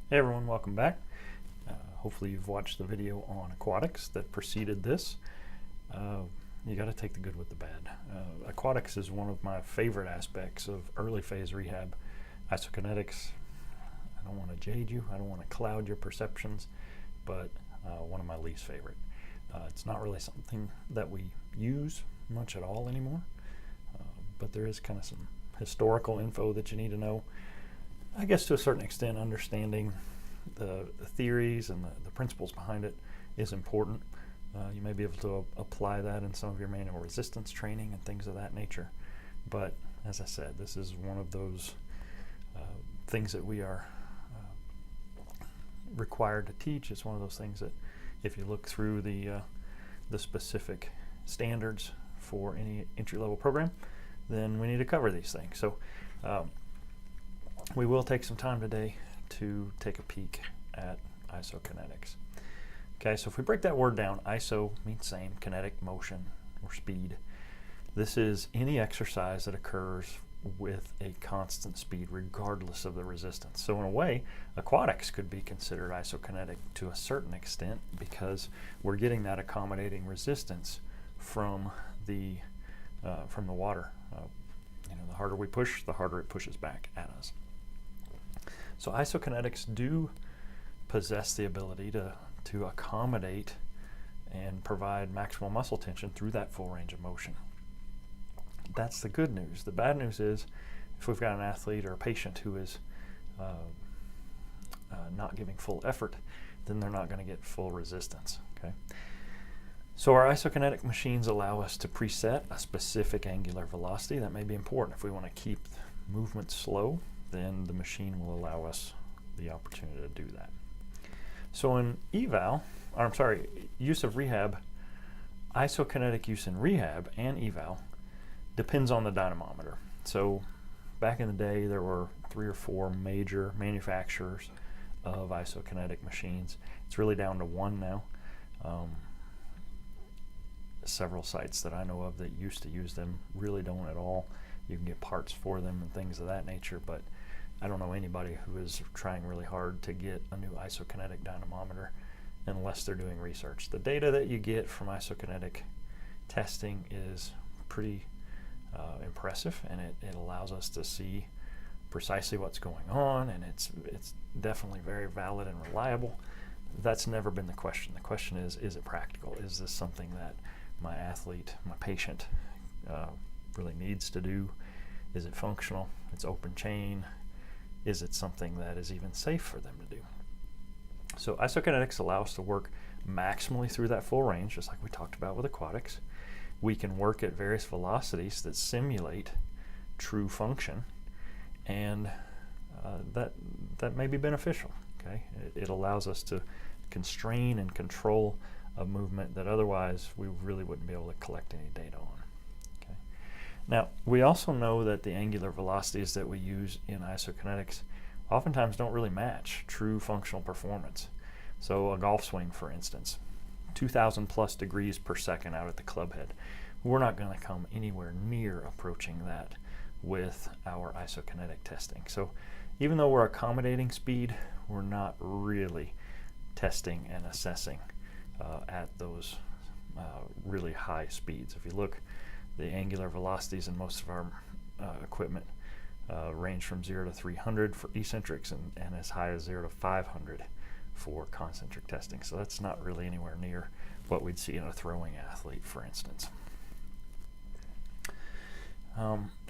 Hey everyone, welcome back. Hopefully you've watched the video on aquatics that preceded this. You got to take the good with the bad. Aquatics is one of my favorite aspects of early phase rehab. Isokinetics, I don't want to jade you, I don't want to cloud your perceptions, but one of my least favorite. It's not really something that we use much at all anymore, but there is kind of some historical info that you need to know. I guess to a certain extent, understanding the theories and the principles behind it is important. You may be able to apply that in some of your manual resistance training and things of that nature. But as I said, this is one of those things that we are required to teach. It's one of those things that if you look through the specific standards for any entry-level program, then we need to cover these things. So we will take some time today to take a peek at isokinetics. Okay, so if we break that word down, iso means same, kinetic, motion, or speed. This is any exercise that occurs with a constant speed regardless of the resistance. So in a way, aquatics could be considered isokinetic to a certain extent because we're getting that accommodating resistance from the water. The harder we push, the harder it pushes back at us. So isokinetics do possess the ability to accommodate and provide maximal muscle tension through that full range of motion. That's the good news. The bad news is if we've got an athlete or a patient who is not giving full effort, then they're not going to get full resistance. Okay. So our isokinetic machines allow us to preset a specific angular velocity. That may be important. If we want to keep movement slow, then the machine will allow us the opportunity to do that. So in use of rehab, isokinetic use in rehab and eval depends on the dynamometer. So back in the day, there were 3 or 4 major manufacturers of isokinetic machines. It's really down to 1 now. Several sites that I know of that used to use them really don't at all. You can get parts for them and things of that nature, but I don't know anybody who is trying really hard to get a new isokinetic dynamometer unless they're doing research. The data that you get from isokinetic testing is pretty impressive, and it allows us to see precisely what's going on, and it's definitely very valid and reliable. That's never been the question. The question is it practical? Is this something that my athlete, my patient, really needs to do? Is it functional? It's open chain. Is it something that is even safe for them to do? So isokinetics allow us to work maximally through that full range, just like we talked about with aquatics. We can work at various velocities that simulate true function, and that may be beneficial. Okay, it allows us to constrain and control a movement that otherwise we really wouldn't be able to collect any data on. Okay. Now, we also know that the angular velocities that we use in isokinetics oftentimes don't really match true functional performance. So a golf swing, for instance, 2,000 plus degrees per second out at the club head. We're not going to come anywhere near approaching that with our isokinetic testing. So even though we're accommodating speed, we're not really testing and assessing at those really high speeds. If you look, the angular velocities in most of our equipment range from 0 to 300 for eccentrics and as high as 0 to 500 for concentric testing. So that's not really anywhere near what we'd see in a throwing athlete, for instance.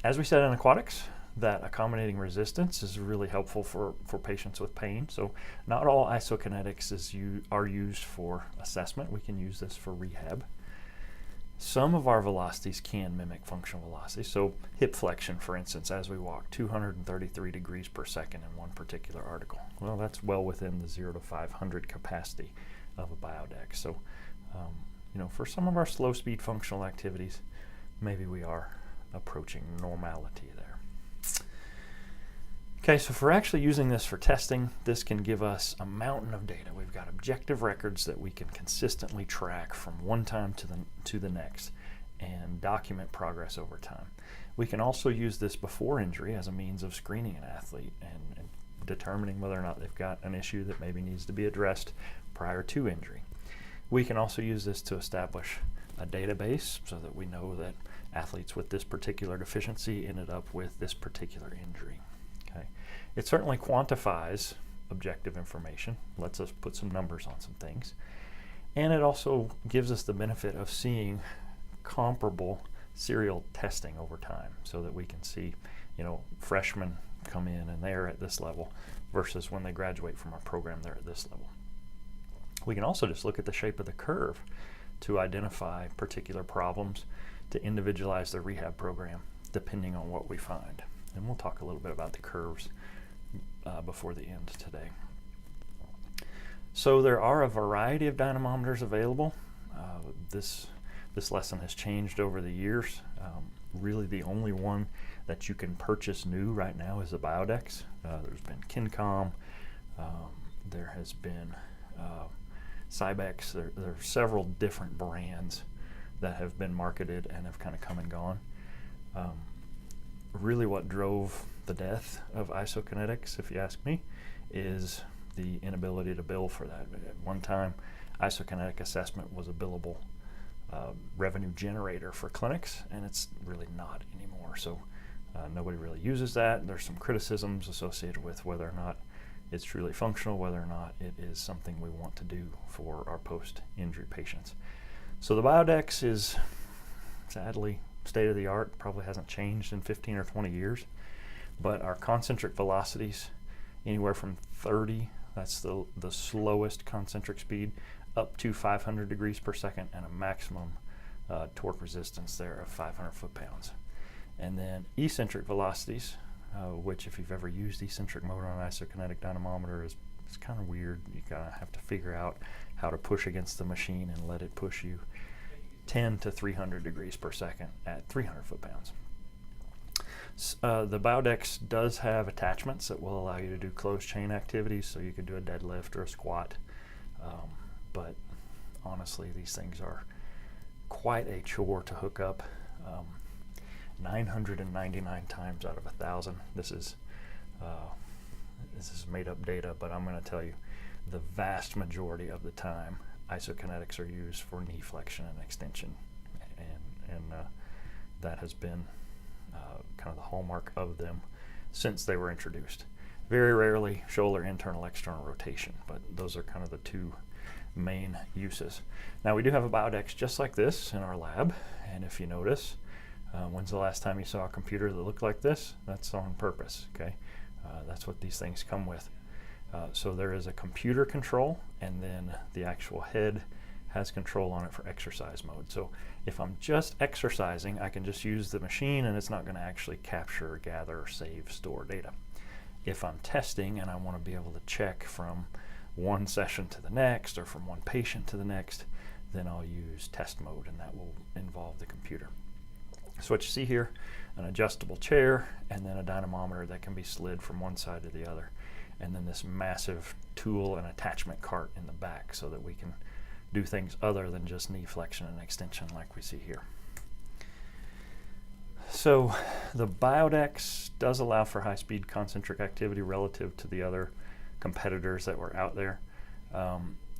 As we said in aquatics, that accommodating resistance is really helpful for patients with pain. So not all isokinetics are used for assessment. We can use this for rehab. Some of our velocities can mimic functional velocity. So hip flexion, for instance, as we walk 233 degrees per second in one particular article. Well, that's well within the 0 to 500 capacity of a biodeck. So, for some of our slow speed functional activities, maybe we are approaching normality there. Okay, so if we're actually using this for testing, this can give us a mountain of data. We've got objective records that we can consistently track from one time to the next and document progress over time. We can also use this before injury as a means of screening an athlete and determining whether or not they've got an issue that maybe needs to be addressed prior to injury. We can also use this to establish a database so that we know that athletes with this particular deficiency ended up with this particular injury. Okay. It certainly quantifies objective information, lets us put some numbers on some things, and it also gives us the benefit of seeing comparable serial testing over time so that we can see, freshmen come in and they're at this level versus when they graduate from our program they're at this level. We can also just look at the shape of the curve to identify particular problems, to individualize the rehab program depending on what we find. And we'll talk a little bit about the curves before the end today. So there are a variety of dynamometers available. This lesson has changed over the years. Really the only one that you can purchase new right now is the Biodex. There's been Kincom, there has been Cybex. There are several different brands that have been marketed and have kind of come and gone. Really what drove the death of isokinetics, if you ask me, is the inability to bill for that. At one time, isokinetic assessment was a billable revenue generator for clinics, and it's really not anymore. So nobody really uses that. There's some criticisms associated with whether or not it's truly functional, whether or not it is something we want to do for our post-injury patients. So the Biodex is sadly state-of-the-art, probably hasn't changed in 15 or 20 years, but our concentric velocities, anywhere from 30, that's the slowest concentric speed, up to 500 degrees per second, and a maximum torque resistance there of 500 foot-pounds. And then eccentric velocities, which if you've ever used eccentric mode on an isokinetic dynamometer, it's kind of weird. You kind of have to figure out how to push against the machine and let it push you 10 to 300 degrees per second at 300 foot-pounds. The Biodex does have attachments that will allow you to do closed chain activities, so you could do a deadlift or a squat. But honestly, these things are quite a chore to hook up. 999 times out of 1,000. This is made up data, but I'm going to tell you, the vast majority of the time, isokinetics are used for knee flexion and extension, and that has been kind of the hallmark of them since they were introduced. Very rarely shoulder internal external rotation, but those are kind of the two main uses. Now we do have a Biodex just like this in our lab, and if you notice, when's the last time you saw a computer that looked like this? That's on purpose, okay? That's what these things come with. So there is a computer control, and then the actual head has control on it for exercise mode. So if I'm just exercising, I can just use the machine and it's not going to actually capture, gather, save, store data. If I'm testing and I want to be able to check from one session to the next or from one patient to the next, then I'll use test mode, and that will involve the computer. So what you see here, an adjustable chair, and then a dynamometer that can be slid from one side to the other, and then this massive tool and attachment cart in the back so that we can do things other than just knee flexion and extension like we see here. So the Biodex does allow for high-speed concentric activity relative to the other competitors that were out there.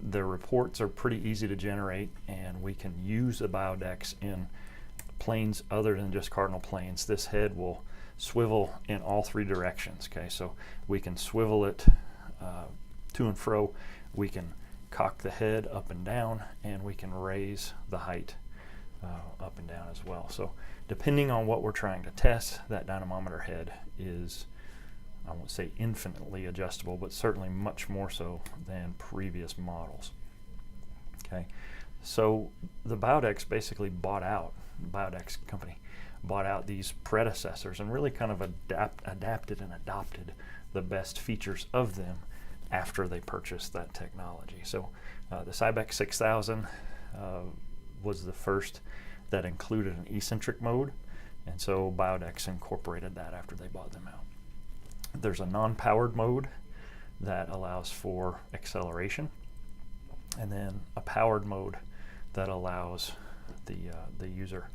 The reports are pretty easy to generate, and we can use the Biodex in planes other than just cardinal planes. This head will swivel in all three directions, okay? So we can swivel it to and fro, we can cock the head up and down, and we can raise the height up and down as well. So depending on what we're trying to test, that dynamometer head is, I won't say infinitely adjustable, but certainly much more so than previous models. Okay, so the Biodex basically Biodex company bought out these predecessors and really kind of adapted and adopted the best features of them after they purchased that technology. So the Cybex 6000 was the first that included an eccentric mode, and so Biodex incorporated that after they bought them out. There's a non-powered mode that allows for acceleration, and then a powered mode that allows the user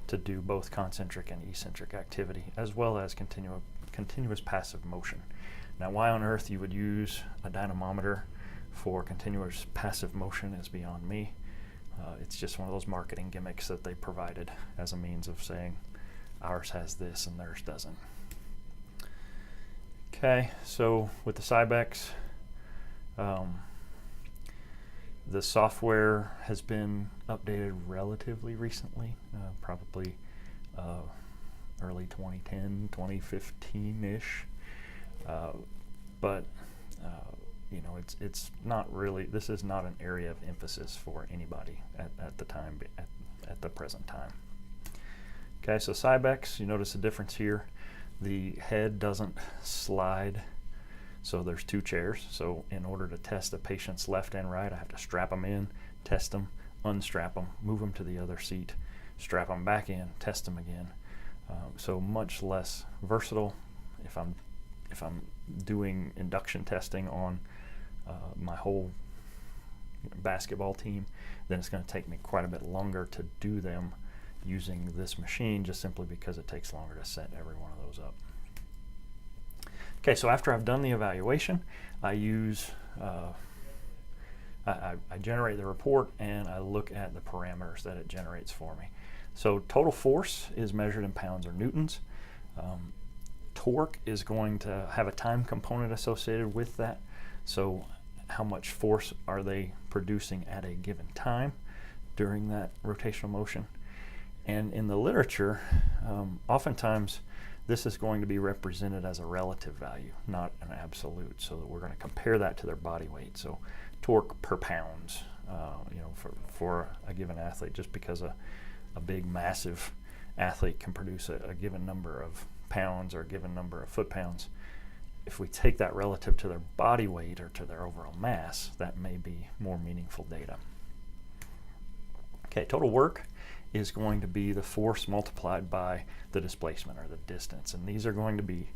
to do both concentric and eccentric activity, as well as continuous passive motion. Now, why on earth you would use a dynamometer for continuous passive motion is beyond me. It's just one of those marketing gimmicks that they provided as a means of saying ours has this and theirs doesn't. Okay, so with the Cybex, the software has been updated relatively recently, probably early 2010, 2015-ish. But you know, it's not really, this is not an area of emphasis for anybody at the time, at the present time. Okay, so Cybex, you notice the difference here. The head doesn't slide, so there's two chairs. So in order to test the patient's left and right, I have to strap them in, test them, unstrap them, move them to the other seat, strap them back in, test them again. So much less versatile. If I'm doing induction testing on my whole basketball team, then it's going to take me quite a bit longer to do them using this machine, just simply because it takes longer to set every one of those up. Okay, so after I've done the evaluation, I use I generate the report and I look at the parameters that it generates for me. So total force is measured in pounds or newtons. Torque is going to have a time component associated with that. So how much force are they producing at a given time during that rotational motion? And in the literature, oftentimes this is going to be represented as a relative value, not an absolute. So that we're going to compare that to their body weight. So torque per pounds, you know, for a given athlete, just because a big, massive athlete can produce a given number of pounds or a given number of foot-pounds. If we take that relative to their body weight or to their overall mass, that may be more meaningful data. Okay, total work is going to be the force multiplied by the displacement or the distance, and these are going to be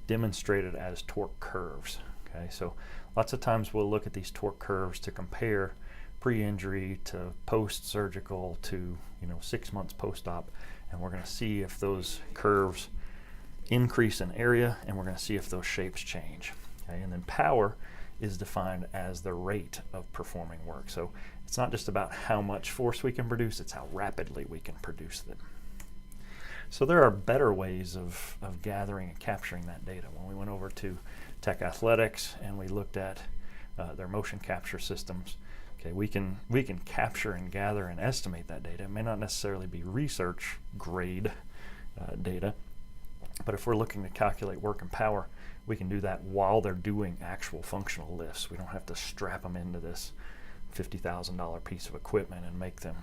demonstrated as torque curves. Okay, so lots of times we'll look at these torque curves to compare pre-injury to post-surgical to 6 months post-op, and we're going to see if those curves increase in area, and we're going to see if those shapes change. Okay, and then power is defined as the rate of performing work. So it's not just about how much force we can produce, it's how rapidly we can produce them. So there are better ways of gathering and capturing that data. When we went over to Tech Athletics and we looked at their motion capture systems, okay, we can capture and gather and estimate that data. It may not necessarily be research grade data, but if we're looking to calculate work and power, we can do that while they're doing actual functional lifts. We don't have to strap them into this $50,000 piece of equipment and make them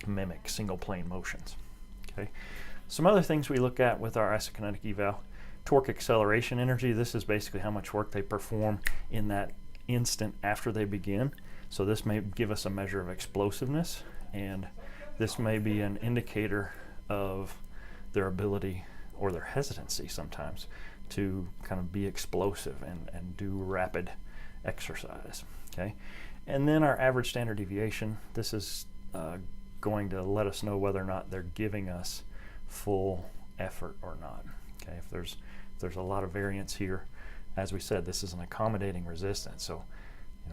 mimic single plane motions. Okay. Some other things we look at with our isokinetic eval: torque acceleration energy. This is basically how much work they perform in that instant after they begin. So this may give us a measure of explosiveness, and this may be an indicator of their ability or their hesitancy sometimes to kind of be explosive and do rapid exercise. Okay, and then our average standard deviation. This is going to let us know whether or not they're giving us full effort or not. Okay, if there's a lot of variance here, as we said, this is an accommodating resistance. So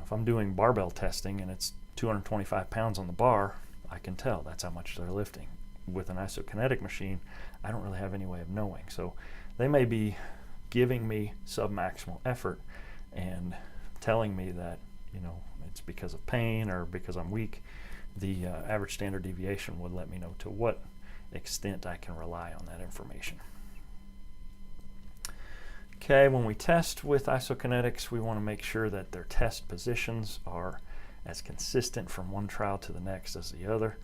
if I'm doing barbell testing and it's 225 pounds on the bar, I can tell that's how much they're lifting. With an isokinetic machine, I don't really have any way of knowing. So they may be giving me submaximal effort and telling me that it's because of pain or because I'm weak. The average standard deviation would let me know to what extent I can rely on that information. Okay, when we test with isokinetics, we want to make sure that their test positions are as consistent from one trial to the next as the other.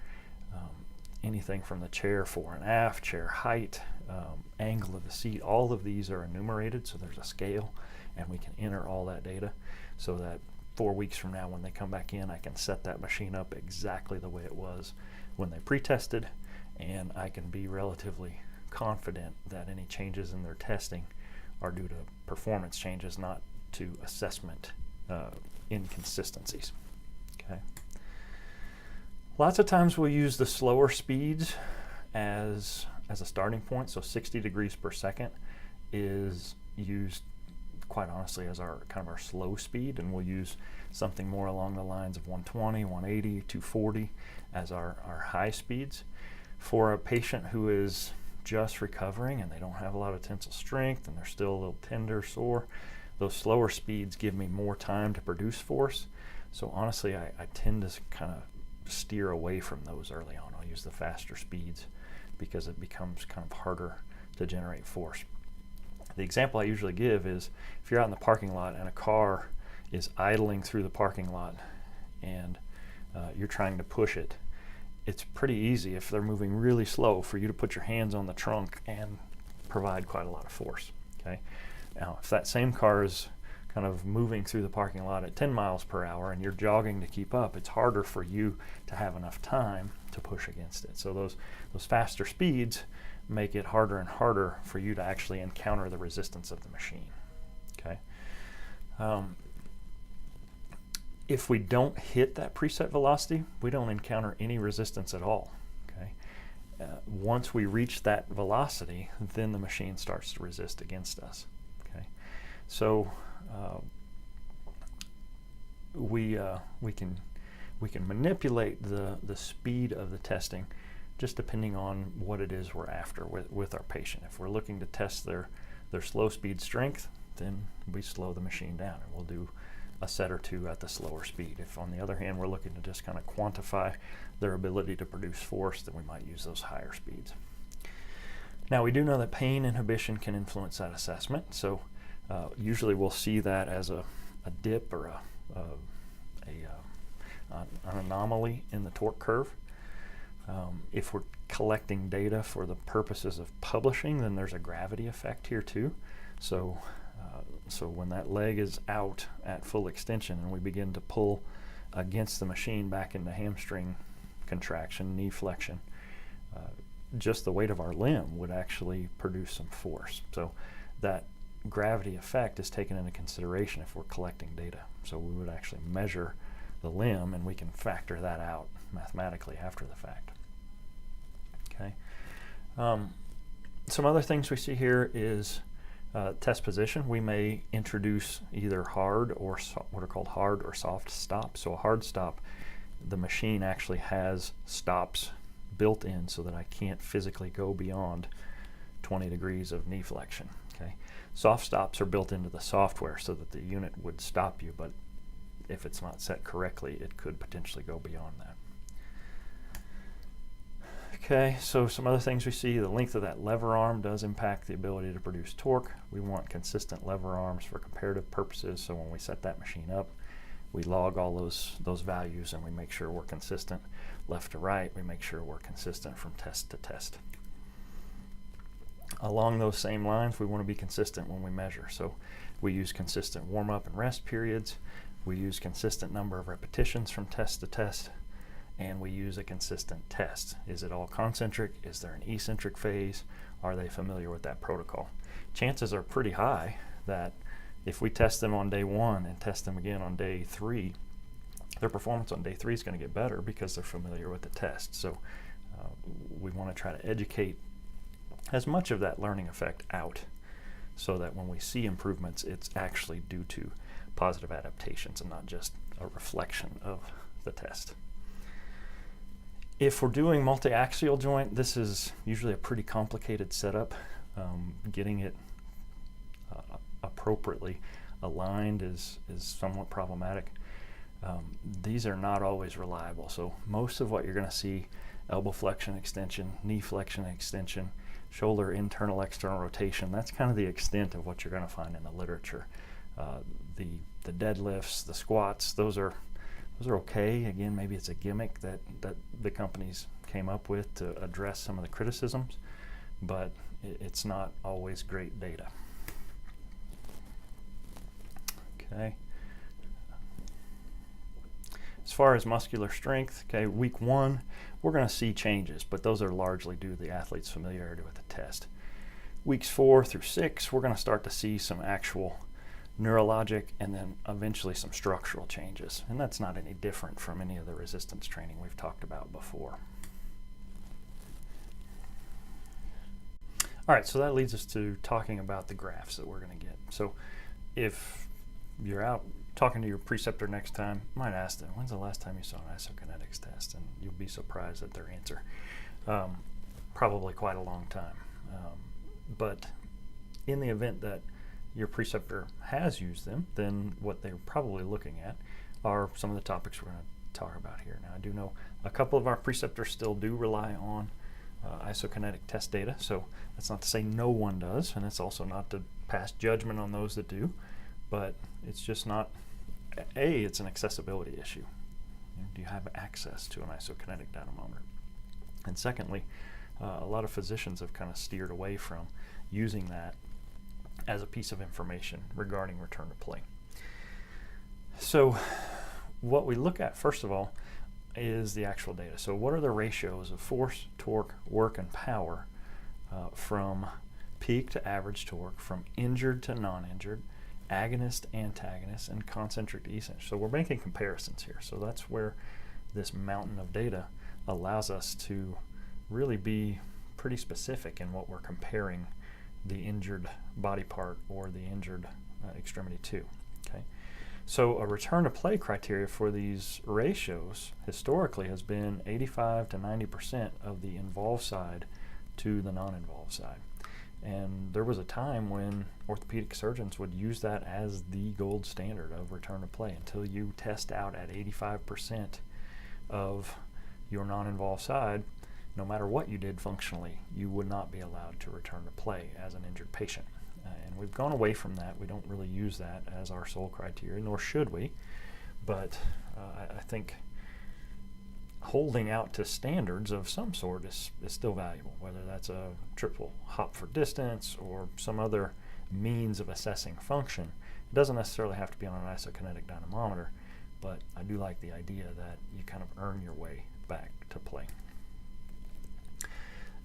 Anything from the chair fore and aft, chair height, angle of the seat, all of these are enumerated, so there's a scale, and we can enter all that data so that 4 weeks from now when they come back in, I can set that machine up exactly the way it was when they pre-tested, and I can be relatively confident that any changes in their testing are due to performance changes, not to assessment inconsistencies. Okay. Lots of times we'll use the slower speeds as a starting point. So 60 degrees per second is used quite honestly as our kind of our slow speed, and we'll use something more along the lines of 120, 180, 240 as our high speeds. For a patient who is just recovering and they don't have a lot of tensile strength and they're still a little tender, sore, those slower speeds give me more time to produce force. So honestly, I tend to kind of steer away from those early on. I'll use the faster speeds because it becomes kind of harder to generate force. The example I usually give is if you're out in the parking lot and a car is idling through the parking lot and you're trying to push it, it's pretty easy if they're moving really slow for you to put your hands on the trunk and provide quite a lot of force. Okay. Now, if that same car is kind of moving through the parking lot at 10 miles per hour and you're jogging to keep up, it's harder for you to have enough time to push against it. So those faster speeds make it harder and harder for you to actually encounter the resistance of the machine. Okay. If we don't hit that preset velocity, we don't encounter any resistance at all. Okay. Once we reach that velocity, then the machine starts to resist against us. Okay. So we can manipulate the speed of the testing just depending on what it is we're after with our patient. If we're looking to test their slow speed strength, then we slow the machine down and we'll do a set or two at the slower speed. If on the other hand we're looking to just kind of quantify their ability to produce force, then we might use those higher speeds. Now we do know that pain inhibition can influence that assessment, so usually we'll see that as a dip or an anomaly in the torque curve. If we're collecting data for the purposes of publishing, then there's a gravity effect here too. So when that leg is out at full extension and we begin to pull against the machine back into hamstring contraction, knee flexion, just the weight of our limb would actually produce some force. So that gravity effect is taken into consideration if we're collecting data. So we would actually measure the limb and we can factor that out mathematically after the fact. Okay. Some other things we see here is test position. We may introduce either hard or what are called hard or soft stops. So a hard stop, the machine actually has stops built in so that I can't physically go beyond 20 degrees of knee flexion. Okay. Soft stops are built into the software so that the unit would stop you, but if it's not set correctly, it could potentially go beyond that. Okay, so some other things we see, the length of that lever arm does impact the ability to produce torque. We want consistent lever arms for comparative purposes, so when we set that machine up, we log all those values and we make sure we're consistent left to right. We make sure we're consistent from test to test. Along those same lines, we want to be consistent when we measure. So we use consistent warm-up and rest periods. We use consistent number of repetitions from test to test. And we use a consistent test. Is it all concentric? Is there an eccentric phase? Are they familiar with that protocol? Chances are pretty high that if we test them on day 1 and test them again on day 3, their performance on day 3 is going to get better because they're familiar with the test. So we want to try to educate as much of that learning effect out so that when we see improvements, it's actually due to positive adaptations and not just a reflection of the test. If we're doing multi-axial joint, this is usually a pretty complicated setup. Getting it appropriately aligned is somewhat problematic. These are not always reliable. So most of what you're going to see, elbow flexion extension, knee flexion extension, shoulder internal external rotation, that's kind of the extent of what you're going to find in the literature. The deadlifts, the squats, those are okay. Again, maybe it's a gimmick that the companies came up with to address some of the criticisms, but it's not always great data. Okay. As far as muscular strength, okay, week 1, we're going to see changes, but those are largely due to the athlete's familiarity with the test. Weeks 4 through 6, we're going to start to see some actual neurologic and then eventually some structural changes. And that's not any different from any of the resistance training we've talked about before. All right, so that leads us to talking about the graphs that we're going to get. So if you're out talking to your preceptor next time, you might ask them, when's the last time you saw an isokinetics test? And you'll be surprised at their answer. Probably quite a long time. But in the event that your preceptor has used them, then what they're probably looking at are some of the topics we're going to talk about here. Now, I do know a couple of our preceptors still do rely on isokinetic test data, so that's not to say no one does, and it's also not to pass judgment on those that do, but it's just not, it's an accessibility issue. Do you have access to an isokinetic dynamometer? And secondly, a lot of physicians have kind of steered away from using that as a piece of information regarding return to play. So what we look at first of all is the actual data. So what are the ratios of force, torque, work, and power from peak to average torque, from injured to non-injured, agonist, antagonist, and concentric to eccentric. So we're making comparisons here. So that's where this mountain of data allows us to really be pretty specific in what we're comparing the injured body part or the injured extremity to. Okay, so a return to play criteria for these ratios historically has been 85 to 90% of the involved side to the non-involved side. And there was a time when orthopedic surgeons would use that as the gold standard of return to play. Until you test out at 85% of your non-involved side, no matter what you did functionally, you would not be allowed to return to play as an injured patient. And we've gone away from that. We don't really use that as our sole criteria, nor should we. But I think holding out to standards of some sort is still valuable, whether that's a triple hop for distance or some other means of assessing function. It doesn't necessarily have to be on an isokinetic dynamometer, but I do like the idea that you kind of earn your way back to play.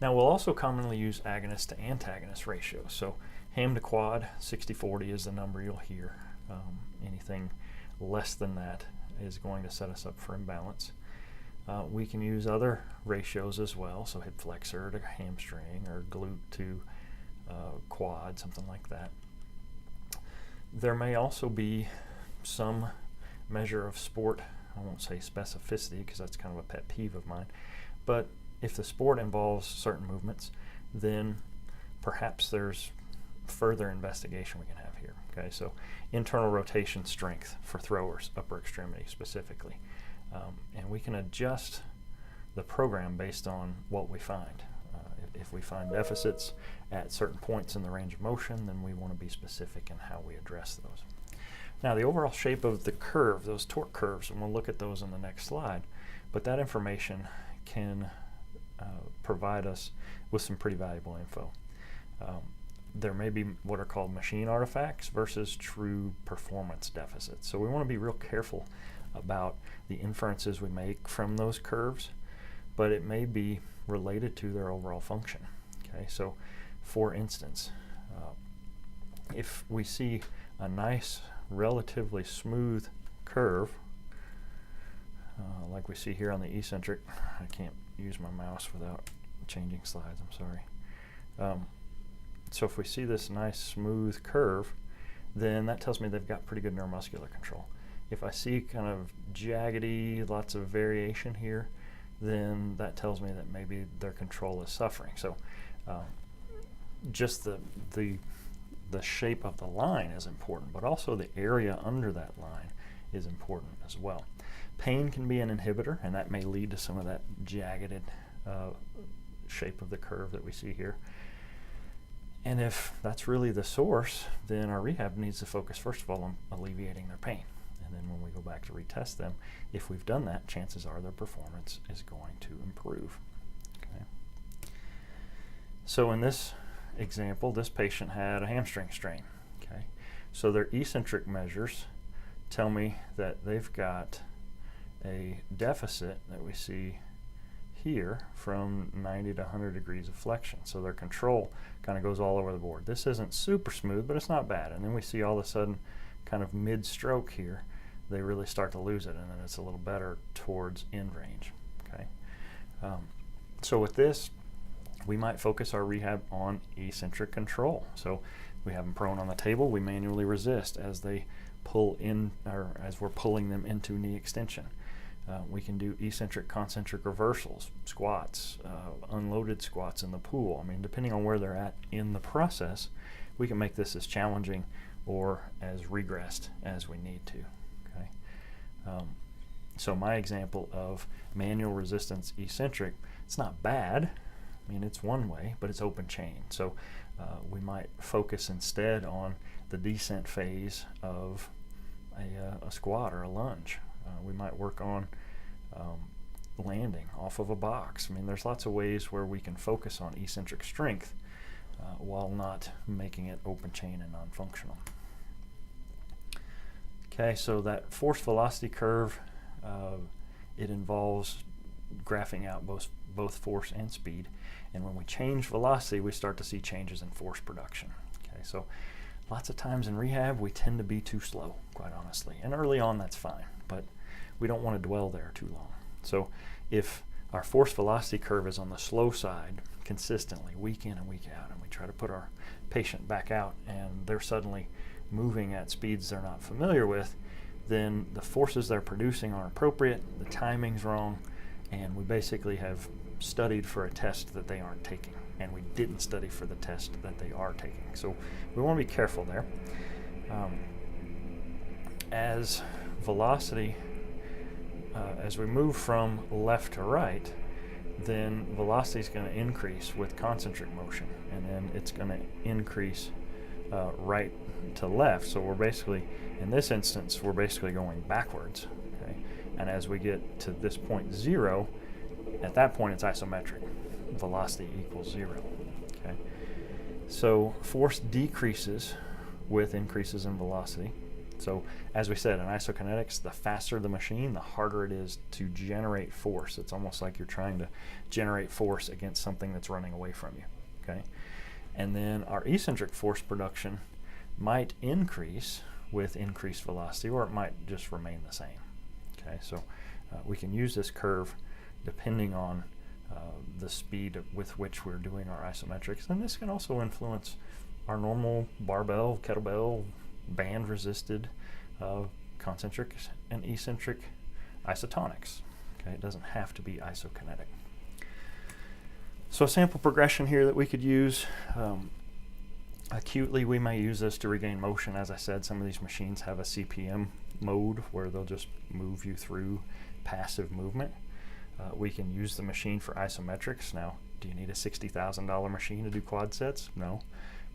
Now we'll also commonly use agonist to antagonist ratios. So ham to quad, 60-40 is the number you'll hear. Anything less than that is going to set us up for imbalance. We can use other ratios as well, so hip flexor to hamstring or glute to quad, something like that. There may also be some measure of sport, I won't say specificity because that's kind of a pet peeve of mine, but if the sport involves certain movements, then perhaps there's further investigation we can have here. Okay, so internal rotation strength for throwers, upper extremity specifically. And we can adjust the program based on what we find. If we find deficits at certain points in the range of motion, then we want to be specific in how we address those. Now the overall shape of the curve, those torque curves, and we'll look at those in the next slide, but that information can provide us with some pretty valuable info. There may be what are called machine artifacts versus true performance deficits. So we want to be real careful about the inferences we make from those curves, but it may be related to their overall function. Okay, so for instance, if we see a nice, relatively smooth curve, like we see here on the eccentric, I can't use my mouse without changing slides, I'm sorry. So if we see this nice smooth curve, then that tells me they've got pretty good neuromuscular control. If I see kind of jaggedy, lots of variation here, then that tells me that maybe their control is suffering. So just the shape of the line is important, but also the area under that line is important as well. Pain can be an inhibitor, and that may lead to some of that jagged shape of the curve that we see here. And if that's really the source, then our rehab needs to focus first of all on alleviating their pain. And then when we go back to retest them, if we've done that, chances are their performance is going to improve. Okay. So in this example, this patient had a hamstring strain. Okay. So their eccentric measures tell me that they've got a deficit that we see here from 90 to 100 degrees of flexion. So their control kind of goes all over the board. This isn't super smooth, but it's not bad. And then we see all of a sudden, kind of mid-stroke here, they really start to lose it, and then it's a little better towards end range. Okay. So with this, we might focus our rehab on eccentric control. So We have them prone on the table. We manually resist as they pull in, or as we're pulling them into knee extension. We can do eccentric, concentric reversals, squats, unloaded squats in the pool. I mean, depending on where they're at in the process, we can make this as challenging or as regressed as we need to. Okay. So my example of manual resistance eccentric, it's not bad. I mean, it's one way, but it's open chain. So we might focus instead on the descent phase of a squat or a lunge. We might work on landing off of a box. I mean, there's lots of ways where we can focus on eccentric strength while not making it open chain and non-functional. Okay, so that force velocity curve, it involves graphing out both force and speed. And when we change velocity, we start to see changes in force production. Okay, so lots of times in rehab, we tend to be too slow, quite honestly. And early on, that's fine, but we don't want to dwell there too long. So if our force velocity curve is on the slow side consistently, week in and week out, and we try to put our patient back out and they're suddenly moving at speeds they're not familiar with, then the forces they're producing aren't appropriate, the timing's wrong, and we basically have studied for a test that they aren't taking, and we didn't study for the test that they are taking. So we want to be careful there. As velocity, as we move from left to right, then velocity is going to increase with concentric motion, and then it's going to increase right to left. So we're basically, in this instance, we're basically going backwards. Okay? And as we get to this point 0, at that point it's isometric. Velocity equals 0. Okay? So force decreases with increases in velocity. So as we said, in isokinetics, the faster the machine, the harder it is to generate force. It's almost like you're trying to generate force against something that's running away from you. Okay? And then our eccentric force production might increase with increased velocity, or it might just remain the same. Okay, so we can use this curve depending on the speed with which we're doing our isometrics, and this can also influence our normal barbell, kettlebell, band resisted concentric and eccentric isotonics. Okay, it doesn't have to be isokinetic. So a sample progression here that we could use. Acutely, we may use this to regain motion. As I said, some of these machines have a CPM mode where they'll just move you through passive movement. We can use the machine for isometrics. Now, do you need a $60,000 machine to do quad sets? No,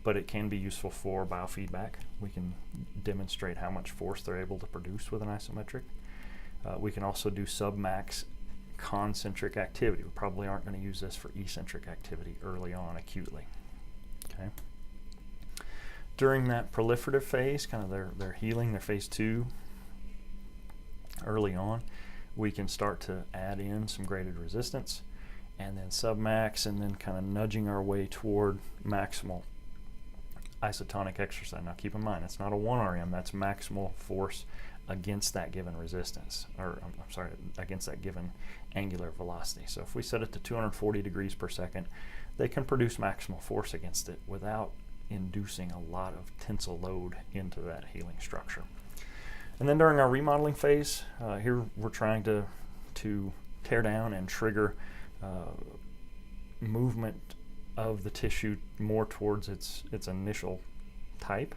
but it can be useful for biofeedback. We can demonstrate how much force they're able to produce with an isometric. We can also do submax concentric activity. We probably aren't going to use this for eccentric activity early on acutely. Okay. During that proliferative phase, kind of their healing, their phase 2, early on, we can start to add in some graded resistance, and then submax, and then kind of nudging our way toward maximal isotonic exercise. Now keep in mind, it's not a 1 RM, that's maximal force against that given resistance, or I'm sorry, against that given angular velocity. So if we set it to 240 degrees per second, they can produce maximal force against it without inducing a lot of tensile load into that healing structure. And then during our remodeling phase, here we're trying to tear down and trigger movement of the tissue more towards its initial type.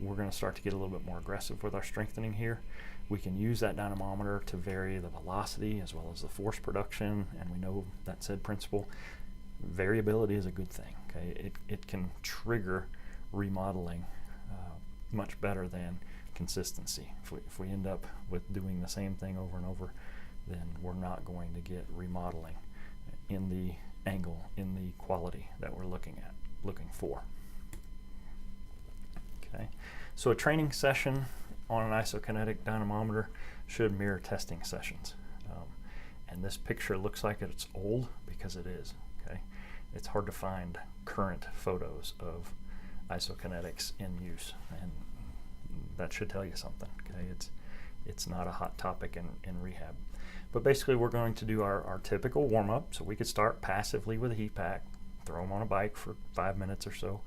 We're going to start to get a little bit more aggressive with our strengthening here. We can use that dynamometer to vary the velocity as well as the force production, and we know that said principle. Variability is a good thing. Okay, it can trigger remodeling much better than consistency. If we end up with doing the same thing over and over, then we're not going to get remodeling in the angle, in the quality that we're looking for. Okay, so a training session on an isokinetic dynamometer should mirror testing sessions. And this picture looks like it's old because it is. Okay, it's hard to find current photos of isokinetics in use, and that should tell you something. Okay, it's not a hot topic in rehab. But basically, we're going to do our typical warm-up. So we could start passively with a heat pack, throw them on a bike for 5 minutes or so,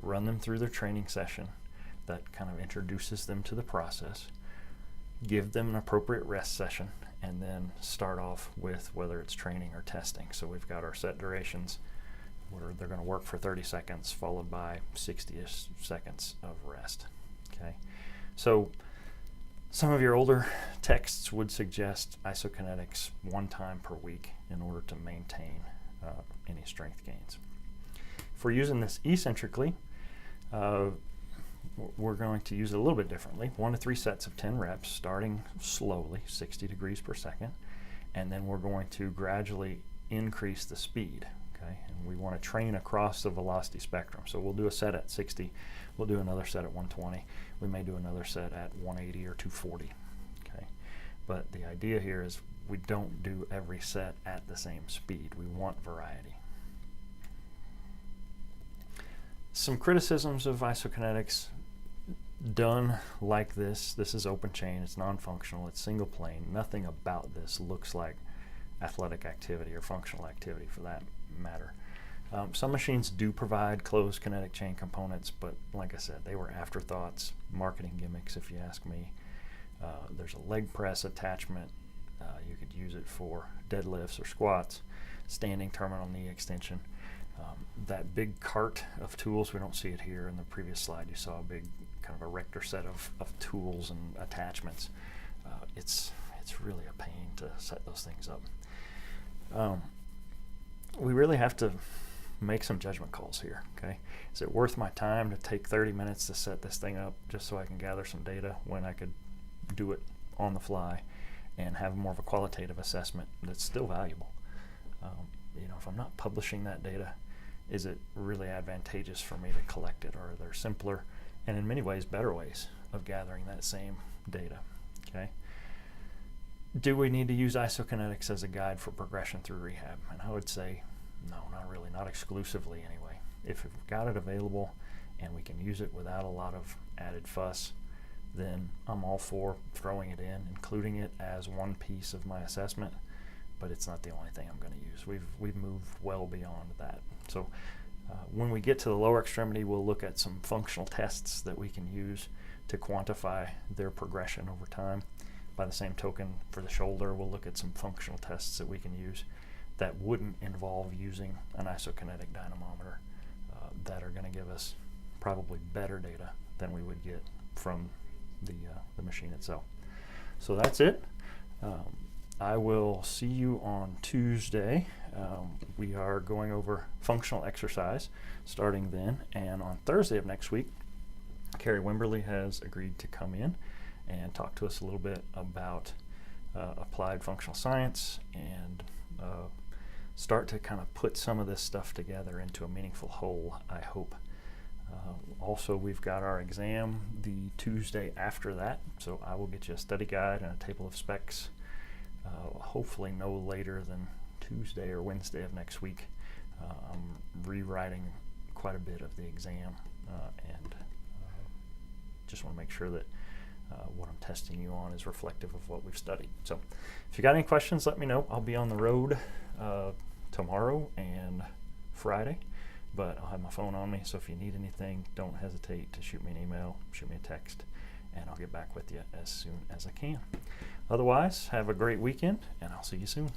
run them through their training session that kind of introduces them to the process, give them an appropriate rest session, and then start off with whether it's training or testing. So we've got our set durations where they're going to work for 30 seconds followed by 60-ish seconds of rest. Okay, so some of your older texts would suggest isokinetics 1 time per week in order to maintain any strength gains. If we're using this eccentrically, we're going to use it a little bit differently. 1 to 3 sets of 10 reps, starting slowly, 60 degrees per second, and then we're going to gradually increase the speed. Okay, and we want to train across the velocity spectrum. So we'll do a set at 60, we'll do another set at 120, we may do another set at 180 or 240. Okay, but the idea here is we don't do every set at the same speed. We want variety. Some criticisms of isokinetics done like this. This is open chain, it's non-functional, it's single plane. Nothing about this looks like athletic activity or functional activity for that matter. Some machines do provide closed kinetic chain components, but like I said, they were afterthoughts, marketing gimmicks if you ask me. There's a leg press attachment. You could use it for deadlifts or squats, standing terminal knee extension. That big cart of tools, we don't see it here. In the previous slide you saw a big kind of erector set of tools and attachments. It's really a pain to set those things up. We really have to make some judgment calls here. Okay, is it worth my time to take 30 minutes to set this thing up just so I can gather some data when I could do it on the fly and have more of a qualitative assessment that's still valuable? If I'm not publishing that data, is it really advantageous for me to collect it, or are there simpler and in many ways better ways of gathering that same data? Okay. Do we need to use isokinetics as a guide for progression through rehab? And I would say no, not really, not exclusively anyway. If we've got it available and we can use it without a lot of added fuss, then I'm all for throwing it in, including it as one piece of my assessment, but it's not the only thing I'm going to use. We've moved well beyond that. So when we get to the lower extremity, we'll look at some functional tests that we can use to quantify their progression over time. By the same token, for the shoulder, we'll look at some functional tests that we can use that wouldn't involve using an isokinetic dynamometer that are going to give us probably better data than we would get from the machine itself. So that's it. I will see you on Tuesday. We are going over functional exercise starting then, and on Thursday of next week, Carrie Wimberly has agreed to come in and talk to us a little bit about applied functional science and start to kind of put some of this stuff together into a meaningful whole, I hope. Also, we've got our exam the Tuesday after that, so I will get you a study guide and a table of specs, hopefully no later than Tuesday or Wednesday of next week. I'm rewriting quite a bit of the exam and just want to make sure that what I'm testing you on is reflective of what we've studied. So if you got any questions, let me know. I'll be on the road tomorrow and Friday, but I'll have my phone on me, so if you need anything, don't hesitate to shoot me an email, shoot me a text, and I'll get back with you as soon as I can. Otherwise, have a great weekend, and I'll see you soon.